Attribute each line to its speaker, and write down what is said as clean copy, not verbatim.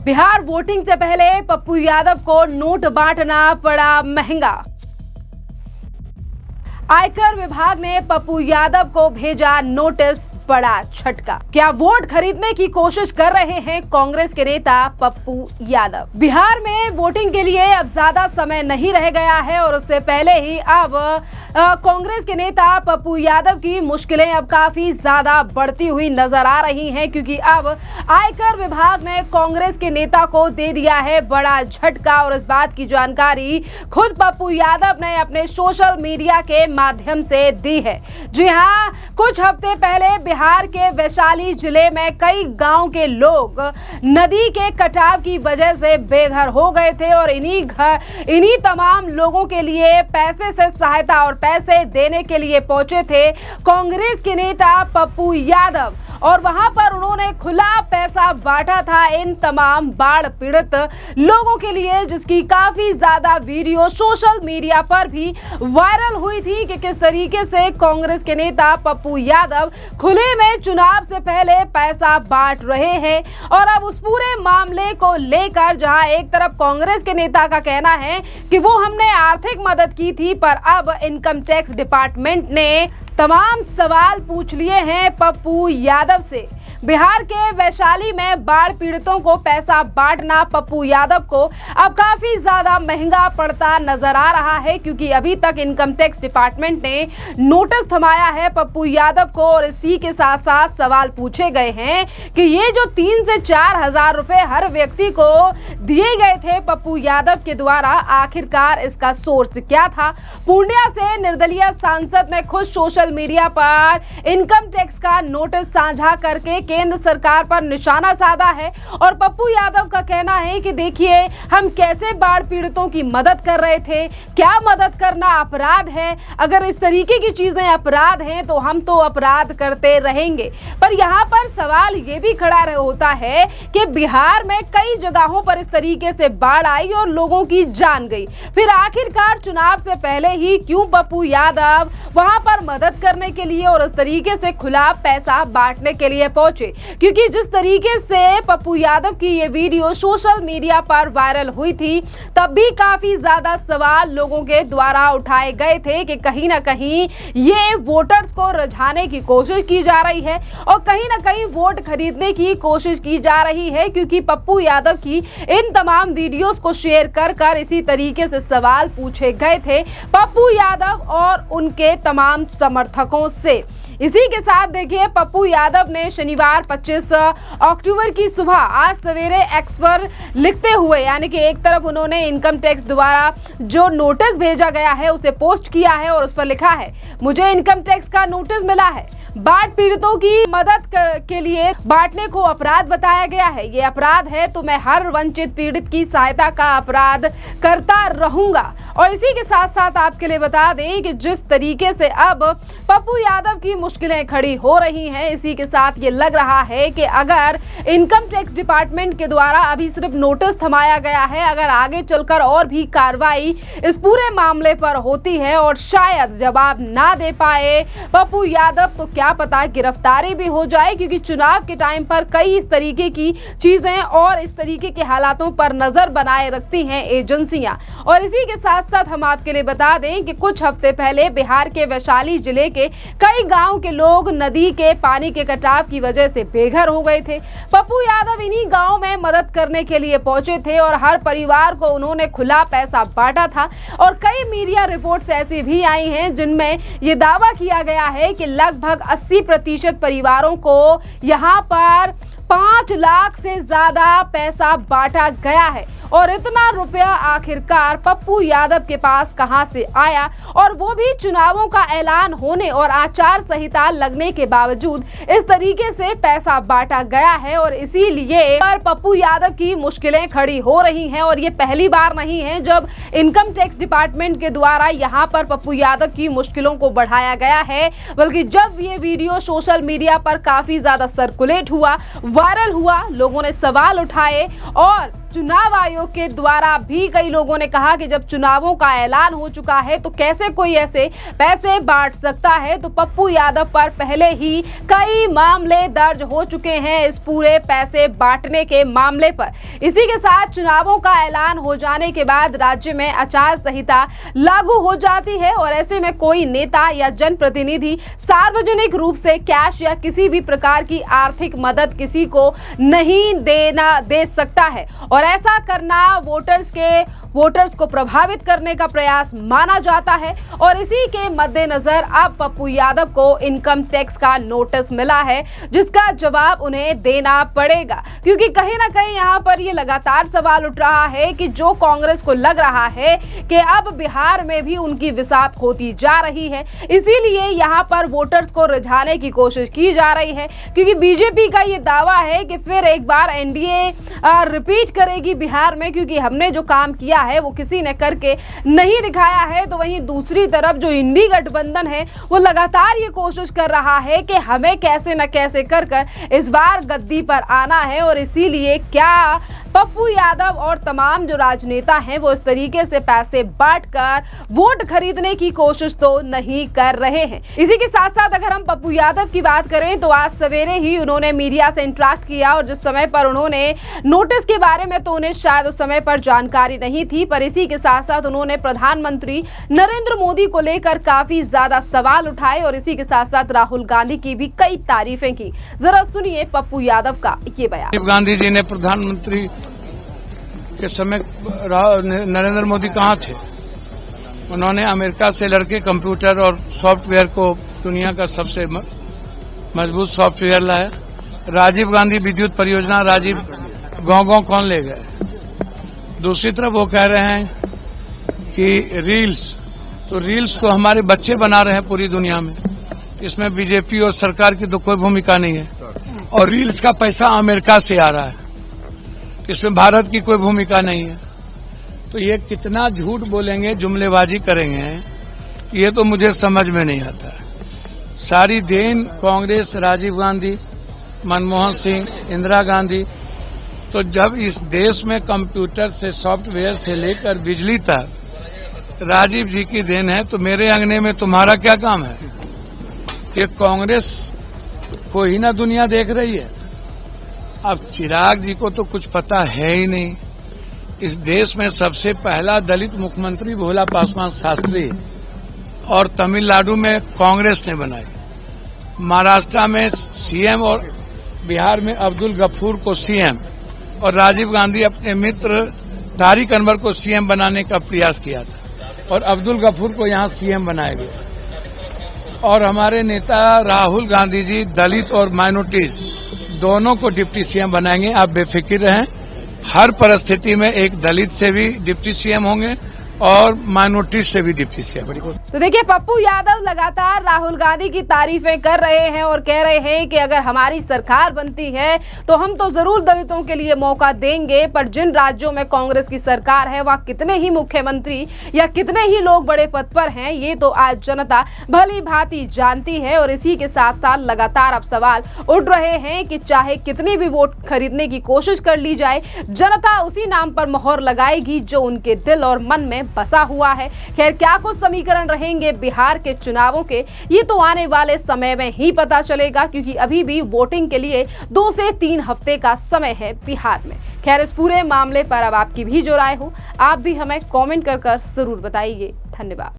Speaker 1: Bihar voting से पहले पप्पू यादव को नोट बांटना पड़ा महंगा। आयकर विभाग ने पप्पू यादव को भेजा नोटिस, बड़ा झटका। क्या वोट खरीदने की कोशिश कर रहे हैं कांग्रेस के नेता पप्पू यादव? बिहार में वोटिंग के लिए अब ज्यादा समय नहीं रह गया है और उससे पहले ही अब कांग्रेस के नेता पप्पू यादव की मुश्किलें अब काफी ज्यादा बढ़ती हुई नजर आ रही हैं, क्योंकि अब आयकर विभाग ने कांग्रेस के नेता को दे दिया है बड़ा झटका। और इस बात की जानकारी खुद पप्पू यादव ने अपने सोशल मीडिया के माध्यम से दी है। जी हाँ, कुछ हफ्ते पहले बिहार के वैशाली जिले में कई गांव के लोग नदी के कटाव की वजह से बेघर हो गए थे और इन्हीं तमाम लोगों के लिए पैसे से सहायता और पैसे देने के लिए पहुंचे थे कांग्रेस के नेता पप्पू यादव। और वहां पर उन्होंने खुला पैसा बांटा था इन तमाम बाढ़ पीड़ित लोगों के लिए, जिसकी काफी ज्यादा वीडियो सोशल मीडिया पर भी वायरल हुई थी कि किस तरीके से कांग्रेस के नेता पप्पू यादव खुले में चुनाव से पहले पैसा बांट रहे हैं। और अब उस पूरे मामले को लेकर जहां एक तरफ कांग्रेस के नेता का कहना है कि वो हमने आर्थिक मदद की थी, पर अब इनकम टैक्स डिपार्टमेंट ने तमाम सवाल पूछ लिए हैं पप्पू यादव से। बिहार के वैशाली में बाढ़ पीड़ितों को पैसा बांटना पप्पू यादव को अब काफी ज्यादा महंगा पड़ता नजर आ रहा है, क्योंकि अभी तक इनकम टैक्स डिपार्टमेंट ने नोटिस थमाया है पप्पू यादव को। और इसी के साथ साथ सवाल पूछे गए हैं कि ये जो 3 से 4 हजार रुपए हर व्यक्ति को दिए गए थे पप्पू यादव के द्वारा, आखिरकार इसका सोर्स क्या था? पूर्णिया से निर्दलीय सांसद ने खुद सोशल मीडिया पर इनकम टैक्स का नोटिस साझा करके केंद्र सरकार पर निशाना साधा है। और पप्पू यादव का कहना है कि देखिए, हम कैसे बाढ़ पीड़ितों की मदद कर रहे थे, क्या मदद करना अपराध है? अगर इस तरीके की चीजें अपराध हैं तो हम तो अपराध करते रहेंगे। पर यहाँ पर सवाल ये भी खड़ा होता है कि बिहार में कई जगहों पर इस तरीके से बाढ़ आई और लोगों की जान गई, फिर आखिरकार चुनाव से पहले ही क्यों पप्पू यादव वहां पर मदद करने के लिए और इस तरीके से खुला पैसा बांटने के लिए पहुंचे? क्योंकि जिस तरीके से पप्पू यादव की ये वीडियो सोशल मीडिया पर वायरल हुई थी, तब भी काफी ज्यादा सवाल लोगों के द्वारा उठाए गए थे कि कहीं ना कहीं ये वोटर्स को रिझाने की कोशिश की जा रही है और कहीं ना कहीं वोट खरीदने की कोशिश की जा रही है, क्योंकि पप्पू यादव की इन तमाम वीडियोस को शेयर कर इसी तरीके से सवाल पूछे गए थे पप्पू यादव और उनके तमाम समर्थकों से। इसी के साथ देखिए, पप्पू यादव ने शनिवार 25 अक्टूबर की सुबह आज सवेरे एक्स पर लिखते हुए, यानी कि एक तरफ उन्होंने इनकम टैक्स द्वारा जो नोटिस भेजा गया है उसे पोस्ट किया है और उस पर लिखा है, मुझे इनकम टैक्स का नोटिस मिला है, बाढ़ पीड़ितों की मदद के लिए बांटने को अपराध बताया गया है, ये अपराध है तो मैं हर वंचित पीड़ित की सहायता का अपराध करता रहूंगा। और इसी के साथ साथ आपके लिए बता दें कि जिस तरीके से अब पप्पू यादव की मुश्किलें खड़ी हो रही हैं, इसी के साथ ये लग रहा है कि अगर इनकम टैक्स डिपार्टमेंट के द्वारा अभी सिर्फ नोटिस थमाया गया है, अगर आगे चलकर और भी कार्रवाई इस पूरे मामले पर होती है और शायद जवाब ना दे पाए पप्पू यादव, तो क्या पता गिरफ्तारी भी हो जाए, क्योंकि चुनाव के टाइम पर कई इस तरीके की चीजें और इस तरीके के हालातों पर नजर बनाए रखती हैं एजेंसियां। और इसी के साथ साथ हम आपके लिए बता दें कि कुछ हफ्ते पहले बिहार के वैशाली जिले के कई गांव के लोग नदी के पानी के कटाव की वजह से बेघर हो गए थे। पप्पू यादव इन्हीं गांव में मदद करने के लिए पहुंचे थे और हर परिवार को उन्होंने खुला पैसा बांटा था। और कई मीडिया रिपोर्ट्स ऐसी भी आई हैं जिनमें ये दावा किया गया है कि लगभग 80% परिवारों को यहाँ पर 5 लाख से ज्यादा पैसा बांटा गया है। और इतना रुपया आखिरकार पप्पू यादव के पास कहां से आया, और वो भी चुनावों का ऐलान होने और आचार संहिता लगने के बावजूद इस तरीके से पैसा बांटा गया है। और इसीलिए पर पप्पू यादव की मुश्किलें खड़ी हो रही हैं। और ये पहली बार नहीं है जब इनकम टैक्स डिपार्टमेंट के द्वारा यहाँ पर पप्पू यादव की मुश्किलों को बढ़ाया गया है, बल्कि जब ये वीडियो सोशल मीडिया पर काफी ज्यादा सर्कुलेट हुआ, वायरल हुआ, लोगों ने सवाल उठाए और चुनाव आयोग के द्वारा भी कई लोगों ने कहा कि जब चुनावों का ऐलान हो चुका है तो कैसे कोई ऐसे पैसे बांट सकता है। तो पप्पू यादव पर पहले ही कई मामले दर्ज हो चुके हैं इस पूरे पैसे बांटने के मामले पर। इसी के साथ चुनावों का ऐलान हो जाने के बाद राज्य में आचार संहिता लागू हो जाती है और ऐसे में कोई नेता या जनप्रतिनिधि सार्वजनिक रूप से कैश या किसी भी प्रकार की आर्थिक मदद किसी को नहीं दे सकता है और ऐसा करना वोटर्स को प्रभावित करने का प्रयास माना जाता है। और इसी के मद्देनजर अब पप्पू यादव को इनकम टैक्स का नोटिस मिला है जिसका जवाब उन्हें देना पड़ेगा, क्योंकि कहीं ना कहीं यहाँ पर ये लगातार सवाल उठ रहा है कि जो कांग्रेस को लग रहा है कि अब बिहार में भी उनकी विसात होती जा रही है, इसीलिए यहाँ पर वोटर्स को रिझाने की कोशिश की जा रही है। क्योंकि बीजेपी का ये दावा है कि फिर एक बार एनडीए रिपीट करेगी बिहार में, क्योंकि हमने जो काम किया है वो किसी ने करके नहीं दिखाया है। तो वहीं दूसरी तरफ जो इंडी गठबंधन है वो लगातार ये कोशिश कर रहा है कि हमें कैसे न कैसे कर इस बार गद्दी पर आना है। और इसीलिए क्या पप्पू यादव और तमाम जो राजनेता हैं वो इस तरीके से पैसे बांटकर वोट खरीदने की कोशिश तो नहीं कर रहे हैं। इसी के साथ साथ अगर हम पप्पू यादव की बात करें तो आज सवेरे ही उन्होंने मीडिया से इंटरेक्ट किया और जिस समय पर उन्होंने नोटिस के बारे में तो उन्हें शायद उस समय पर जानकारी नहीं थी, पर इसी के साथ साथ उन्होंने प्रधानमंत्री नरेंद्र मोदी को लेकर काफी ज्यादा सवाल उठाए और इसी के साथ साथ राहुल गांधी की भी कई तारीफें की। जरा सुनिए पप्पू यादव का ये बयान।
Speaker 2: राजीव गांधी जी ने प्रधानमंत्री के समय नरेंद्र मोदी कहाँ थे? उन्होंने अमेरिका से लड़के कंप्यूटर और सॉफ्टवेयर को दुनिया का सबसे मजबूत सॉफ्टवेयर लाया। राजीव गांधी विद्युत परियोजना, राजीव गांव कौन ले गए? दूसरी तरफ वो कह रहे हैं कि रील्स तो हमारे बच्चे बना रहे हैं पूरी दुनिया में, इसमें बीजेपी और सरकार की तो कोई भूमिका नहीं है और रील्स का पैसा अमेरिका से आ रहा है, इसमें भारत की कोई भूमिका नहीं है। तो ये कितना झूठ बोलेंगे, जुमलेबाजी करेंगे, ये तो मुझे समझ में नहीं आता। सारी देन कांग्रेस, राजीव गांधी, मनमोहन सिंह, इंदिरा गांधी, तो जब इस देश में कंप्यूटर से सॉफ्टवेयर से लेकर बिजली तक राजीव जी की देन है, तो मेरे अंगने में तुम्हारा क्या काम है? ये कांग्रेस को ही ना दुनिया देख रही है। अब चिराग जी को तो कुछ पता है ही नहीं। इस देश में सबसे पहला दलित मुख्यमंत्री भोला पासवान शास्त्री और तमिलनाडु में कांग्रेस ने बनाई, महाराष्ट्र में सीएम और बिहार में अब्दुल गफूर को सीएम और राजीव गांधी अपने मित्र तारिक अनवर को सीएम बनाने का प्रयास किया था और अब्दुल गफूर को यहाँ सीएम बनाया गया। और हमारे नेता राहुल गांधी जी दलित और माइनॉरिटीज दोनों को डिप्टी सीएम बनाएंगे। आप बेफिक्र रहें, हर परिस्थिति में एक दलित से भी डिप्टी सीएम होंगे और माइनॉरिटी से भी डिप्टी सीएम।
Speaker 1: तो देखिए पप्पू यादव लगातार राहुल गांधी की तारीफें कर रहे हैं और कह रहे हैं कि अगर हमारी सरकार बनती है तो हम तो जरूर दलितों के लिए मौका देंगे, पर जिन राज्यों में कांग्रेस की सरकार है वहाँ कितने ही मुख्यमंत्री या कितने ही लोग बड़े पद पर हैं ये तो आज जनता भली भांति जानती है। और इसी के साथ साथ लगातार अब सवाल उठ रहे हैं कि चाहे कितनी भी वोट खरीदने की कोशिश कर ली जाए, जनता उसी नाम पर मोहर लगाएगी जो उनके दिल और मन में बसा हुआ है। खैर क्या कुछ समीकरण रहेंगे बिहार के चुनावों के, ये तो आने वाले समय में ही पता चलेगा, क्योंकि अभी भी वोटिंग के लिए 2 से 3 हफ्ते का समय है बिहार में। खैर इस पूरे मामले पर अब आपकी भी जो राय हो आप भी हमें कमेंट कर जरूर बताइए। धन्यवाद।